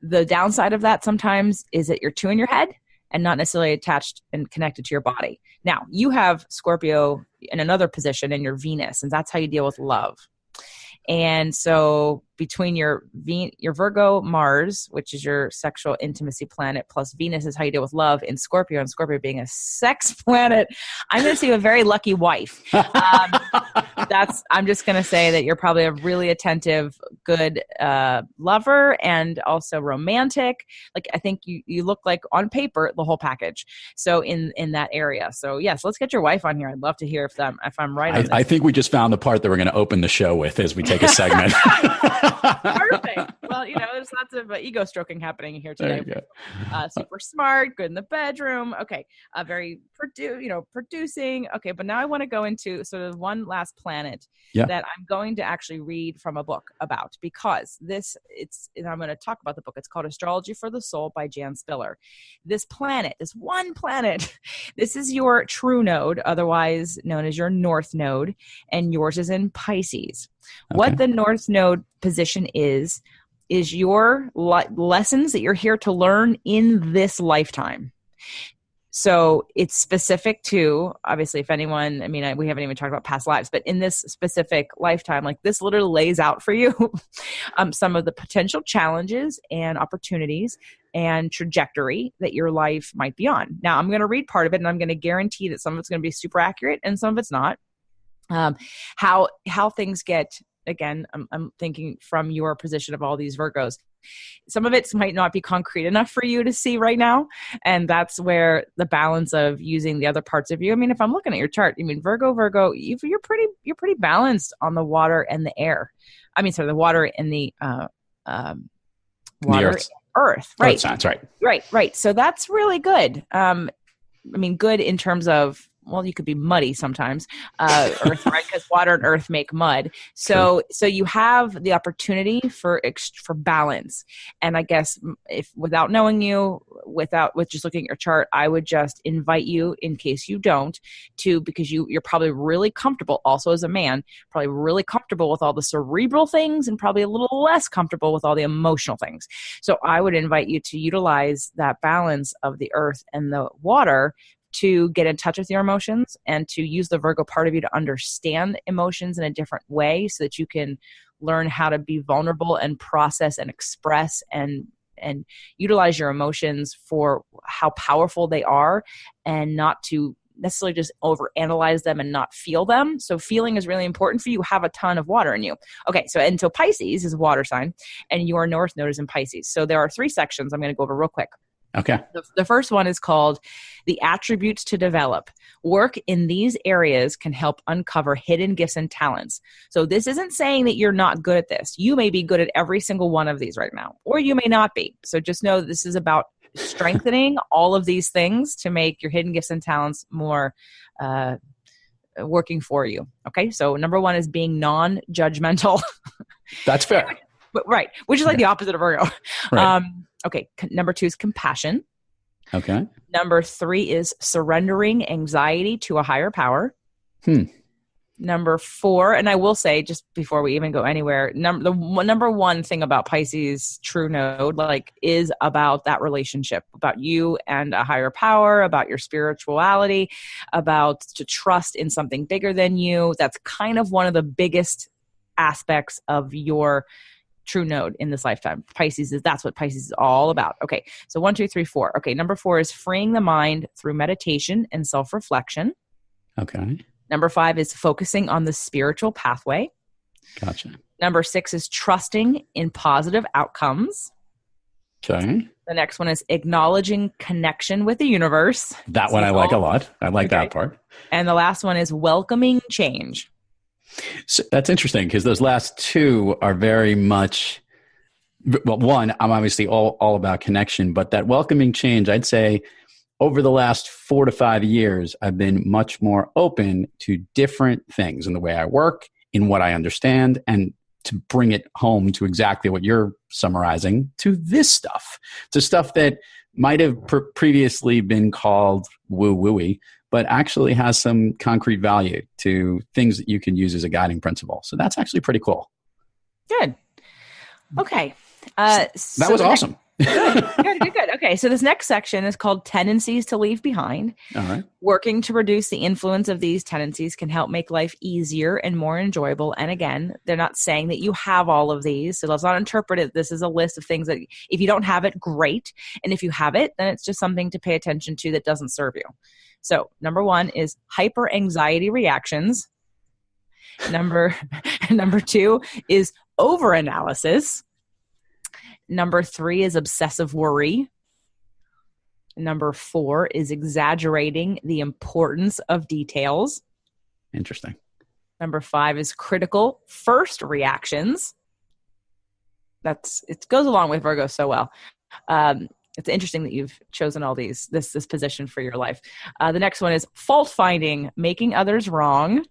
the downside of that sometimes is that you're too in your head and not necessarily attached and connected to your body. Now, you have Scorpio in another position in your Venus, and that's how you deal with love. And so between your Virgo Mars, which is your sexual intimacy planet, plus Venus is how you deal with love in Scorpio, and Scorpio being a sex planet, I'm going to say a very lucky wife. I'm just going to say that you're probably a really attentive, good lover, and also romantic. Like, I think you look like on paper the whole package. So in that area. So yes, let's get your wife on here. I'd love to hear if I'm right on this. I think we just found the part that we're going to open the show with as we take a segment. Perfect. Well, there's lots of ego stroking happening here There today. you go. Super smart, good in the bedroom. Okay. Very producing. Okay. But now I want to go into sort of one last planet that I'm going to actually read from a book about, because and I'm going to talk about the book. It's called Astrology for the Soul by Jan Spiller. This one planet, this is your true node, otherwise known as your north node, and yours is in Pisces. Okay. What the north node position is your lessons that you're here to learn in this lifetime. So it's specific to, obviously, if anyone, we haven't even talked about past lives, but in this specific lifetime, like this literally lays out for you some of the potential challenges and opportunities and trajectory that your life might be on. Now, I'm going to read part of it, and I'm going to guarantee that some of it's going to be super accurate and some of it's not. How things get, again, I'm thinking from your position of all these Virgos. Some of it might not be concrete enough for you to see right now. And that's where the balance of using the other parts of you. If I'm looking at your chart, Virgo, you're pretty balanced on the water and the air. The water and the water, the earth, right? Earth signs, right. Right. So that's really good. Good in terms of, well, you could be muddy sometimes, earth, right? Because water and earth make mud. So you have the opportunity for balance. And I guess if without knowing you, with just looking at your chart, I would just invite you, in case you don't, because you're probably really comfortable, also as a man, probably really comfortable with all the cerebral things and probably a little less comfortable with all the emotional things. So I would invite you to utilize that balance of the earth and the water to get in touch with your emotions and to use the Virgo part of you to understand emotions in a different way, so that you can learn how to be vulnerable and process and express and utilize your emotions for how powerful they are, and not to necessarily just overanalyze them and not feel them. So feeling is really important for you. You have a ton of water in you. Okay. So Pisces is a water sign, and your north node is in Pisces. So there are 3 sections I'm going to go over real quick. Okay. The first one is called The Attributes to Develop. Work in these areas can help uncover hidden gifts and talents. So this isn't saying that you're not good at this. You may be good at every single one of these right now, or you may not be. So just know that this is about strengthening all of these things to make your hidden gifts and talents more working for you. Okay. So number 1 is being non-judgmental. That's fair. Right. Which is like the opposite of Virgo. Right. Okay. Number 2 is compassion. Okay. Number 3 is surrendering anxiety to a higher power. Number 4, and I will say, just before we even go anywhere, the number 1 thing about Pisces true node, is about that relationship, about you and a higher power, about your spirituality, about to trust in something bigger than you. That's kind of one of the biggest aspects of your true node in this lifetime. That's what Pisces is all about. Okay. So 1, 2, 3, 4. Okay. Number 4 is freeing the mind through meditation and self-reflection. Okay. Number 5 is focusing on the spiritual pathway. Gotcha. Number 6 is trusting in positive outcomes. Okay. The next one is acknowledging connection with the universe. That one I like a lot. I like that part. And the last one is welcoming change. So that's interesting, because those last 2 are very much, well, 1, I'm obviously all about connection, but that welcoming change, I'd say over the last 4 to 5 years, I've been much more open to different things in the way I work, in what I understand, and to bring it home to exactly what you're summarizing, to this stuff, to stuff that might have previously been called woo-wooey, but actually has some concrete value to things that you can use as a guiding principle. So that's actually pretty cool. Good. Okay. That was awesome. Good. Okay. So this next section is called Tendencies to Leave Behind. All right. Working to reduce the influence of these tendencies can help make life easier and more enjoyable. And again, they're not saying that you have all of these. So let's not interpret it. This is a list of things that if you don't have it, great. And if you have it, then it's just something to pay attention to that doesn't serve you. So number 1 is hyper anxiety reactions. Number 2 is overanalysis. Number 3 is obsessive worry. Number 4 is exaggerating the importance of details. Interesting. Number 5 is critical first reactions. it goes along with Virgo so well. It's interesting that you've chosen all this position for your life. The next one is fault finding, making others wrong.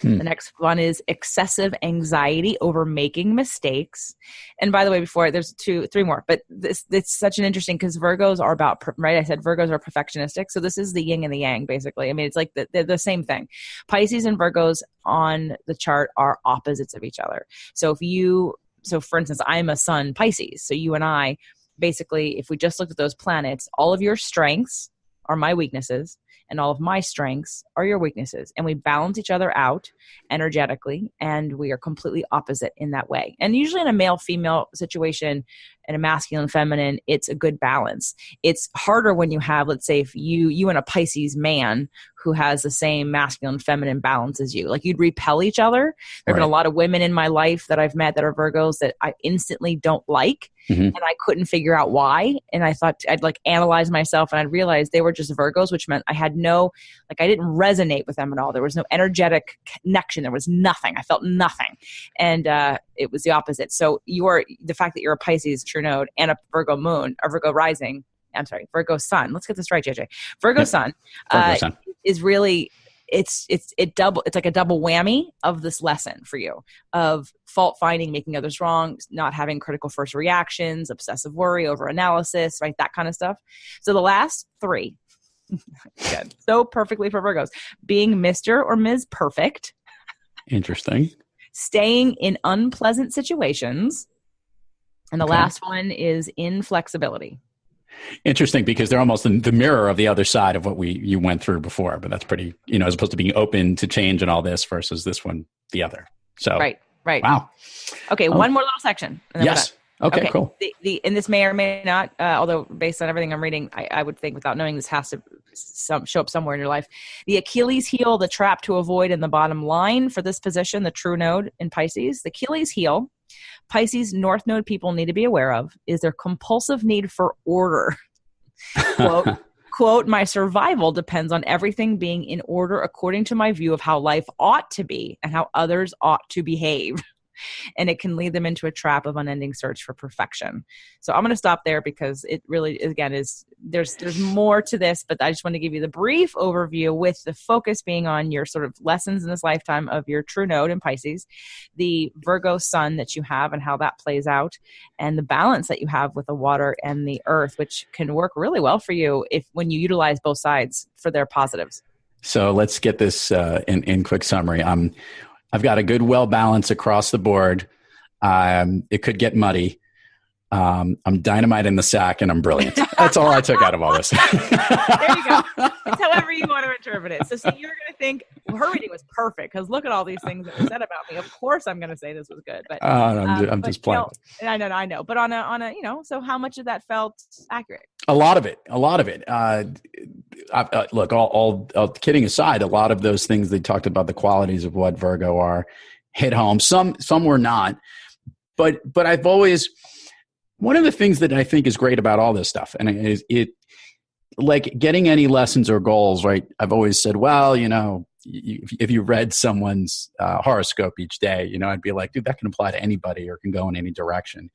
The next one is excessive anxiety over making mistakes. And by the way, before there's three more, but it's such an interesting, because Virgos are about, right? I said Virgos are perfectionistic. So this is the yin and the yang, basically. I mean, it's like they're the same thing. Pisces and Virgos on the chart are opposites of each other. So for instance, I'm a sun Pisces. So you and I, basically, if we just looked at those planets, all of your strengths are my weaknesses, and all of my strengths are your weaknesses. And we balance each other out energetically, and we are completely opposite in that way. And usually in a male-female situation, and a masculine-feminine, it's a good balance. It's harder when you have, let's say, if you and a Pisces man who has the same masculine-feminine balance as you. Like, you'd repel each other. There have been a lot of women in my life that I've met that are Virgos that I instantly don't like, and I couldn't figure out why. And I thought I'd like analyze myself, and I'd realize they were just Virgos, which meant I had I didn't resonate with them at all. There was no energetic connection. There was nothing. I felt nothing. And it was the opposite. So the fact that you're a Pisces true node and a Virgo moon or Virgo rising, I'm sorry, Virgo sun. Let's get this right, JJ. Virgo sun is really, it's like a double whammy of this lesson for you of fault finding, making others wrong, not having critical first reactions, obsessive worry, over analysis, right? That kind of stuff. So the last three, good. So perfectly for Virgos, being Mr. or Ms. Perfect. Interesting. Staying in unpleasant situations. And the last one is inflexibility. Interesting, because they're almost the mirror of the other side of what you went through before. But that's pretty, as opposed to being open to change and all this versus this one, the other. So right. Wow. Okay, one more little section. And then yes. Okay, cool. And this may or may not, although based on everything I'm reading, I would think without knowing this has to show up somewhere in your life. The Achilles heel, the trap to avoid in the bottom line for this position, the true node in Pisces. The Achilles heel, Pisces North Node people need to be aware of is their compulsive need for order. Quote, my survival depends on everything being in order according to my view of how life ought to be and how others ought to behave. And it can lead them into a trap of unending search for perfection. So I'm going to stop there because it really, again, there's more to this, but I just want to give you the brief overview with the focus being on your sort of lessons in this lifetime of your true node in Pisces, the Virgo sun that you have and how that plays out, and the balance that you have with the water and the earth, which can work really well for you when you utilize both sides for their positives. So let's get this in quick summary. I've got a good well balance across the board. It could get muddy. I'm dynamite in the sack, and I'm brilliant. That's all I took out of all this. There you go. It's however you want to interpret it. So you're going to think her reading was perfect because look at all these things that were said about me. Of course, I'm going to say this was good. But I'm just playing. I know. But on a so how much of that felt accurate? A lot of it. Look, all kidding aside, a lot of those things they talked about, the qualities of what Virgo are, hit home. Some were not, but I've always, one of the things that I think is great about all this stuff, and it like getting any lessons or goals, right? I've always said, well, if you read someone's horoscope each day, I'd be like, dude, that can apply to anybody or can go in any direction.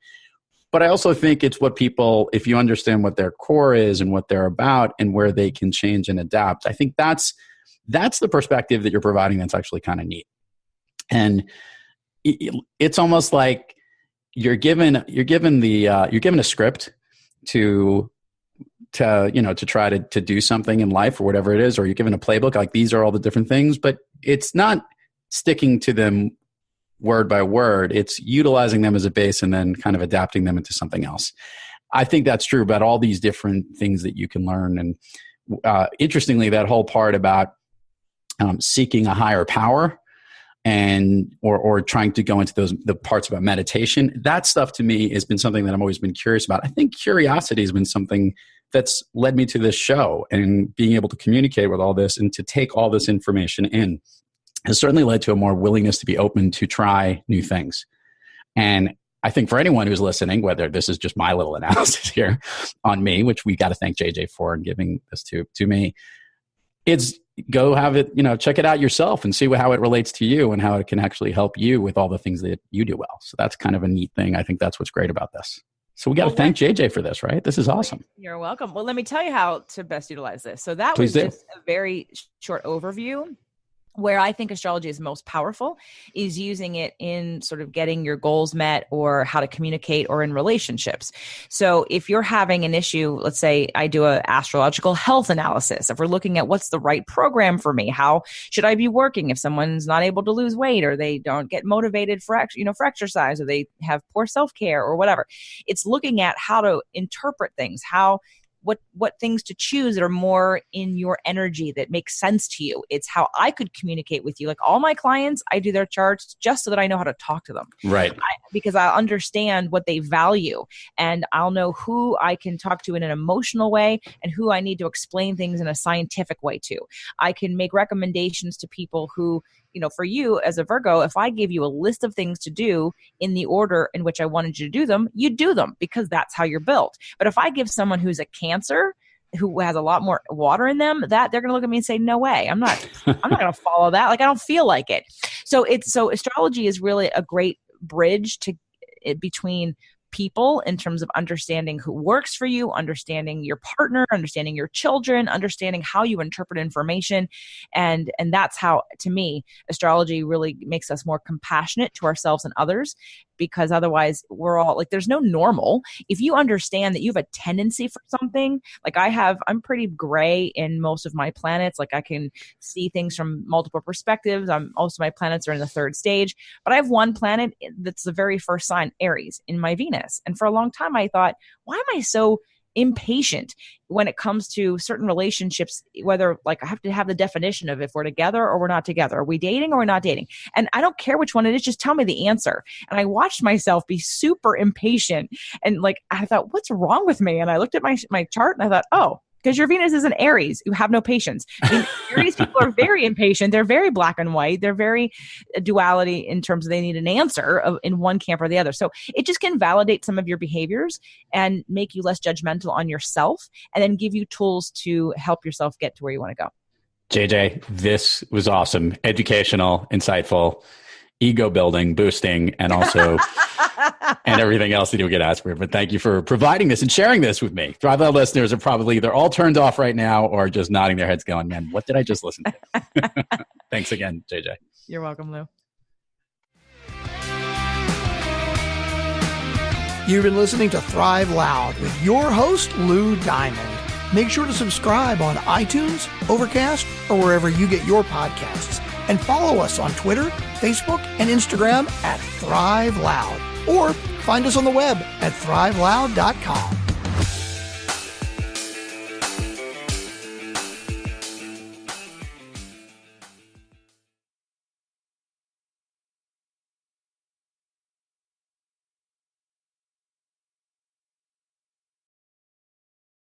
But I also think it's what people, if you understand what their core is and what they're about and where they can change and adapt, I think that's the perspective that you're providing that's actually kind of neat. And it's almost like you're given a script to try to do something in life or whatever it is, or you're given a playbook, like these are all the different things, but it's not sticking to them word by word. It's utilizing them as a base and then kind of adapting them into something else. I think that's true about all these different things that you can learn. And interestingly, that whole part about seeking a higher power and or trying to go into the parts about meditation, that stuff to me has been something that I've always been curious about. I think curiosity has been something that's led me to this show, and being able to communicate with all this and to take all this information in has certainly led to a more willingness to be open to try new things. And I think for anyone who's listening, whether this is just my little analysis here on me, which we got to thank JJ for and giving this to me, it's go have it, check it out yourself and see how it relates to you and how it can actually help you with all the things that you do well. So that's kind of a neat thing. I think that's what's great about this. So we got to thank JJ for this, right? This is awesome. You're welcome. Well, let me tell you how to best utilize this. So that Please was do. just a very short overview. Where I think astrology is most powerful is using it in sort of getting your goals met or how to communicate or in relationships. So if you're having an issue, let's say I do an astrological health analysis. If we're looking at what's the right program for me, how should I be working if someone's not able to lose weight or they don't get motivated for exercise or they have poor self-care or whatever. It's looking at how to interpret things, what things to choose that are more in your energy that makes sense to you. It's how I could communicate with you. Like all my clients, I do their charts just so that I know how to talk to them. Right. Because I understand what they value and I'll know who I can talk to in an emotional way and who I need to explain things in a scientific way to. I can make recommendations to people who, for you as a Virgo, if I give you a list of things to do in the order in which I wanted you to do them, you do them because that's how you're built. But if I give someone who's a Cancer, who has a lot more water in them, that they're going to look at me and say, no way, I'm not going to follow that. Like, I don't feel like it. So astrology is really a great bridge between people in terms of understanding who works for you, understanding your partner, understanding your children, understanding how you interpret information. And that's how, to me, astrology really makes us more compassionate to ourselves and others, because otherwise we're all like, there's no normal. If you understand that you have a tendency for something, like I'm pretty gray in most of my planets. Like I can see things from multiple perspectives. Most of my planets are in the third stage, but I have one planet that's the very first sign, Aries, in my Venus. And for a long time, I thought, why am I so impatient when it comes to certain relationships, whether like I have to have the definition of if we're together or we're not together. Are we dating or we're not dating? And I don't care which one it is, just tell me the answer. And I watched myself be super impatient and like, I thought, what's wrong with me? And I looked at my chart and I thought, oh, because your Venus is an Aries, you have no patience. I mean, Aries people are very impatient. They're very black and white. They're very duality in terms of they need an answer in one camp or the other. So it just can validate some of your behaviors and make you less judgmental on yourself and then give you tools to help yourself get to where you want to go. JJ, this was awesome, educational, insightful, ego building, boosting, and also and everything else that you get asked for. But thank you for providing this and sharing this with me. Thrive Loud listeners are probably either all turned off right now or just nodding their heads going, man, what did I just listen to? Thanks again, JJ. You're welcome, Lou. You've been listening to Thrive Loud with your host, Lou Diamond. Make sure to subscribe on iTunes, Overcast, or wherever you get your podcasts. And follow us on Twitter, Facebook, and Instagram at Thrive Loud. Or find us on the web at thriveloud.com.